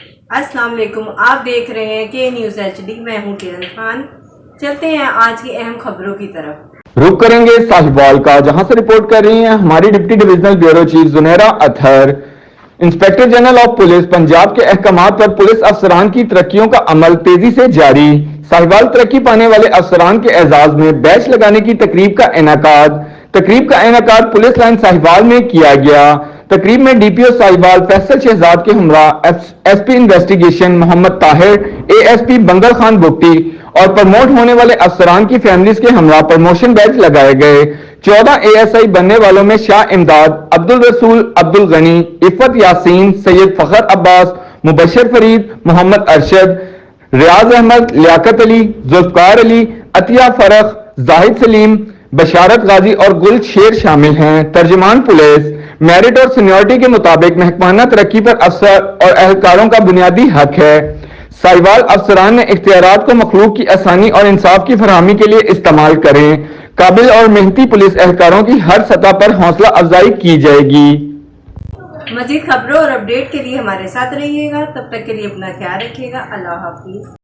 अस्सलाम वालेकुम, आप देख रहे हैं के न्यूज़ HD। मैं हूं किरण खान। चलते हैं आज की अहम खबरों की तरफ। रुक करेंगे साहिवाल का, जहां से रिपोर्ट कर रही हैं हमारी deputy divisional bureau chief Junaira Athar. Inspector general of police Punjab के अहकामात पर पुलिस अफसरान की तरक्कियों का अमल तेजी से जारी। साहिवाल तरक्की पाने वाले अफसरान के एजाज में बैच लगाने की तकरीब का इनेकाद पुलिस लाइन साहिवाल में किया गया। तकरीब में डीपीओ साहिवाल फैसल शहजाद के हमरा SP investigation Mohammad Tahir, ASP Bangal Khan Bugti और प्रमोट होने वाले अफसरान की फैमिलीज के हमरा प्रमोशन बैच लगाए गए। 14 एएसआई बनने वालों में शाह इमदाद, अब्दुल रसूल, अब्दुल गनी, इफ़त यासीन, सैयद फखर अब्बास, मुबशर फरीद, मोहम्मद अरशद, रियाज अहमद, लियाकत अली, जुल्फकार अली, अतिया फरख, जाहिद सलीम, बशारत गाजी और गुल शेर शामिल हैं। तर्जमान पुलिस मेरिट और सीनियरिटी के मुताबिक महकमाना तरक्की पर अफसर और एहलकारों का बुनियादी हक है। साहिवाल अफसरान ने इख्तियारात को मखलूक की आसानी और इंसाफ की फरहमी के लिए इस्तेमाल करें। काबिल और मेहनती पुलिस एहलकारों की हर सतह पर हौसला अफजाई की जाएगी। मजीद खबरों और अपडेट के लिए हमारे साथ रहिएगा। तब तक के लिए अपना ख्याल रखिएगा। अल्लाह हाफिज।